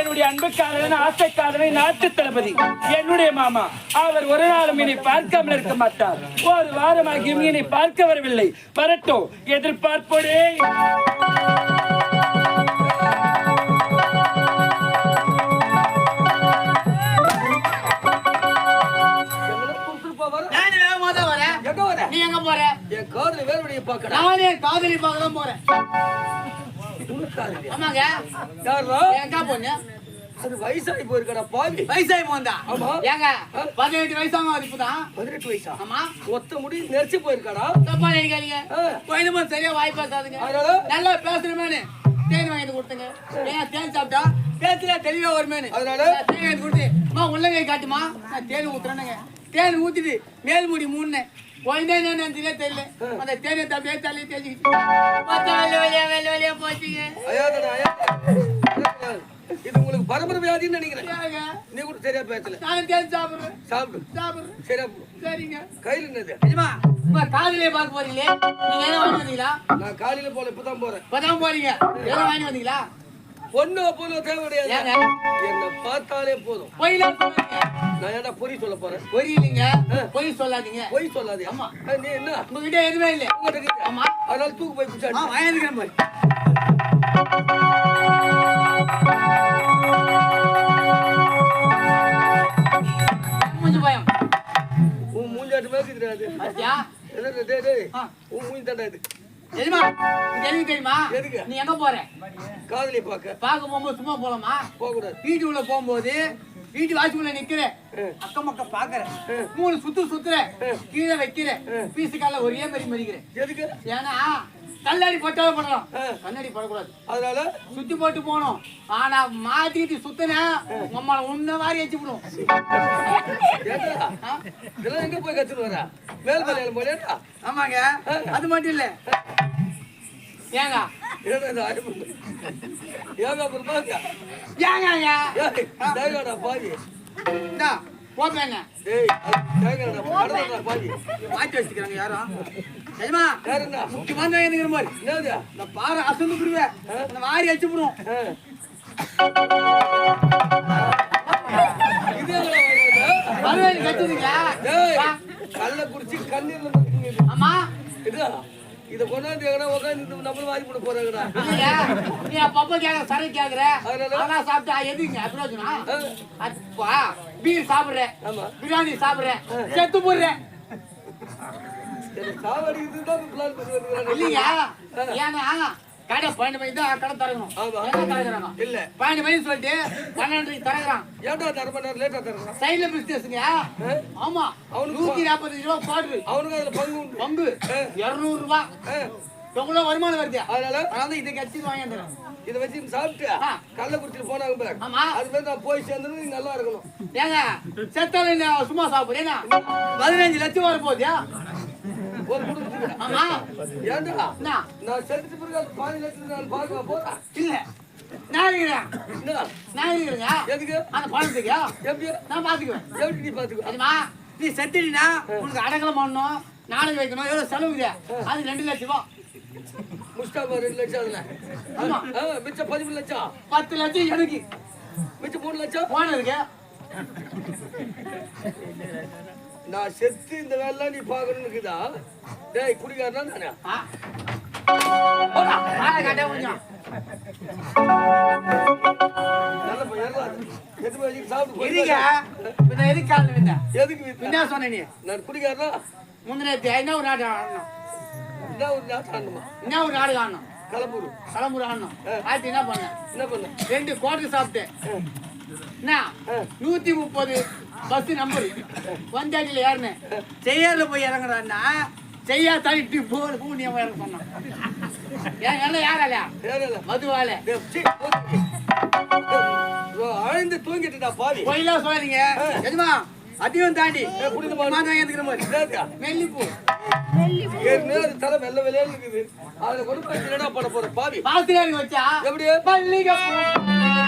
என்னுடைய அன்புக்காரன் ஆசைக்காரன் நாட்டு தளபதி என்னுடைய மாமா அவர் ஒரு நாளும் என்னை பார்க்காமல் இருக்க மாட்டார். ஒரு வாரமாகியும் என்னை பார்க்க வரவில்லை. வரட்டும், எதிர்பார்ப்போடே. நீ எங்க போற? என் காதலி வேறுடைய பார்க்க. நானே காதலி பார்க்க தான் போறேன். ஆமாங்க. எங்க பொண்ணு? அது வயசாகி போயிருக்கடா பாவி. வயசாகி போந்தா? ஆமா. ஏங்க 18 வயசாங்க இப்பதான். 18 வயசா? ஆமா. ஒத்த முடி நெரிச்சு போயிருக்கடா. தப்பா நினைக்காதீங்க. கோயிலுமா சரியா வாய் பேசாதுங்க. நல்லா பேசுறமேனு தேன் வாங்கிட்டு கொடுத்துங்க. ஏன் தேன் சாப்பிட்டா பேச்சுல தெளிவா வருமேனு அதனால தேன் வாங்கி கொடுத்து அம்மா உள்ளங்கை காட்டுமா நான் தேன் ஊத்துறேனுங்க. தேன் ஊத்திட்டு மேல் முடி மூணு போயிட்டே நினைச்சே தெரியல. அந்த தேனை தப்பியே தள்ளி தேய்ச்சிக்கிட்டு வெள்ள வெளியே போச்சுங்க. இது உங்களுக்கு பரம்பரை வியாதின்னு நினைக்கிறேன். நீ கூட சரியா பேசல. நானும் தேன் சாப்பிடுறேன். சாப்பிடுறேன். சரியா சரிங்க. கையில் என்னது? உங்க காலையிலே பார்க்க போறீங்களே, நீங்க என்ன வாங்கி வந்தீங்களா? நான் காலையில போல இப்பதான் போறேன். இப்பதான் போறீங்க. என்ன வாங்கி வந்தீங்களா? பொண்ணு பொண்ணு தேவை கிடையாது. என்ன பார்த்தாலே போதும். பொய்லாம் சொல்லுங்க. நான் என்ன பொய் சொல்ல போறேன்? பொய் இல்லைங்க. பொய் சொல்லாதீங்க. பொய் சொல்லாதே. ஆமா. நீ என்ன உங்ககிட்ட எதுவுமே இல்லை. ஆமா. அதனால தூக்கு போய் பிடிச்சாடு. வாங்கிக்கிறேன் போய். மூஞ்சி பயம். உன் மூஞ்சாட்டு மேல தெரியாது. அத்தியா? என்ன டேய் உன் மூஞ்சி தண்டா இது. தெரியுமா? இது எனக்கு தெரியுமா? எதுக்கு? நீ எங்க போற? காதலி பார்க்க. பார்க்க போகும்போது சும்மா போலாமா? போக கூடாது. வீட்டுக்குள்ள போகும்போது வீட்டு வாசலுக்குள்ள நிக்கிற அக்கம் பக்கம் பாக்குற 3 சுத்துற கீழே வைக்கிற பீசுக்கால ஒரே மாதிரி மறிக்கிறேன். எதுக்கு? ஏன்னா கண்ணாடி போட்டாலும் பண்ணலாம். கண்ணாடி போடக்கூடாது. அதனால சுத்தி போட்டு போகணும். ஆனா மாத்திட்டு சுத்தினா நம்மள உன்ன மாதிரி வச்சு விடும். இதெல்லாம் எங்க போய் கத்துட்டு வர? மேல் மலையில போலேடா. ஆமாங்க. அது மட்டும் இல்ல. ஏங்க ஏடா ஏங்க புர்பாங்க. ஏங்க டேய்டா பாவி. டா போவேங்க. டேய் டேய்டா பாடடா பாவி. மாட்டி வச்சிக்கறாங்க யாரும். எஜமா யாருடா? முக்கியமான வேணுங்கிற மாதிரி. என்னது? இந்த பாறை அசந்து புடுவே. அந்த வாரி அடிச்சு புடும். இது என்ன வரவேல கத்துதுங்க. டேய் கள்ள குடிச்சி கண்ணீர்ல முக்கிங்க. ஆமா. இத கொண்டாந்து எங்கனா உட்கார்ந்து நம்ம வாரி போட போறாங்கடா. நீ அப்பப்ப கேக்குற சரி கேக்குற. ஆனா சாப்பிட்டா எதுங்க பிரயோஜனா? அப்பா பீர் சாப்பிடுற. ஆமா. பிரியாணி சாப்பிடுற. செத்து போடுற. எனக்கு சாவடிக்குது தான் பிளான் பண்ணுவாங்க. இல்லையா? ஏன்னா கடை 12 மணிக்கு தான் கடை திறக்கணும். என்ன திறக்கறாங்க? இல்ல 12 மணிக்கு சொல்லிட்டு 12:30க்கு திறக்கறான். ஏன்டா 1/2 மணி நேரம் லேட்டா திறக்கறான்? சைடுல பிசினஸ்ங்க. ஆமா. அவனுக்கு 140 ரூபாய் பாடு. அவனுக்கு அதுல பங்கு 200 ரூபாய். எவ்வளவு வருமானம் வருது? அதனால இதை கட்சி வாங்கிடுறேன். இதை வச்சு சாப்பிட்டு கள்ள குடிச்சிட்டு போனாங்க பாரு. ஆமா. அது மாதிரி நான் போய் சேர்ந்து நீ நல்லா இருக்கணும். ஏங்க செத்தால சும்மா சாப்பிடுறேங்க. 15 லட்சம் வர போகுது. ஒரு குடும்பத்துக்கு. ஆமா. ஏன்டா நான் செத்து பிறகு 15 லட்சம் நான் பார்க்க போறேன். இல்ல நான் இருக்கிறேன். எதுக்கு? அந்த பணத்துக்கு எப்படி நான் பாத்துக்குவேன். எப்படி நீ பாத்துக்கோ? அதுமா நீ செத்துட்டீனா உனக்கு அடங்கலம் பண்ணணும், நாடகம் வைக்கணும், எவ்வளவு செலவுங்க? அது 2 லட்சம் ரூபாய். முஸ்டாபா 2 லட்சம் அதுல. ஆமா. மிச்சம் 13 லட்சம். 10 லட்சம் எனக்கு. மிச்சம் 3 லட்சம் போனதுக்கு. நான் செத்து இந்த வேலை நீ பாக்கணும்னு இருக்குதா? டேய் குடிகாரனா நானே. போடா மாலை காட்ட கொஞ்சம். நல்ல பையன். எது வரைக்கும் சாப்பிட்டு எதுக்கு? பின்ன எதுக்கு காரணம் என்ன? எதுக்கு என்ன சொன்ன நீ? நான் குடிகாரனா? முந்தினத்து என்ன ஒரு நாடகம் ஆடணும்? என்ன ஒரு நாடகம் ஆடணுமா? என்ன ஒரு நாடகம் ஆடணும்? களம்பூர் ஆடணும். ஆயிரத்தி என்ன பண்ண? 2 குவார்டர் சாப்பிட்டேன். என்ன 130 பஸ் நம்பர் வந்தாடியில் ஏறினேன். செய்யாத போய் இறங்குறான்னா செய்யா தள்ளிட்டு பூனிய இறங்க சொன்னான். ஏன் யாராலையா? மதுவால ஆழ்ந்து தூங்கிட்டுடா பாவி. கோயிலாம் சொல்லாதீங்க. எதுமா அதிகம் தாண்டி மெல்லிப்பூ தலை வெள்ள வெள்ளையா இருக்குது. அதுல கொண்டு போய் என்னடா பண்ண போற பாவி? பாத்திரியாருக்கு வச்சா எப்படி? மல்லிகைப்பூ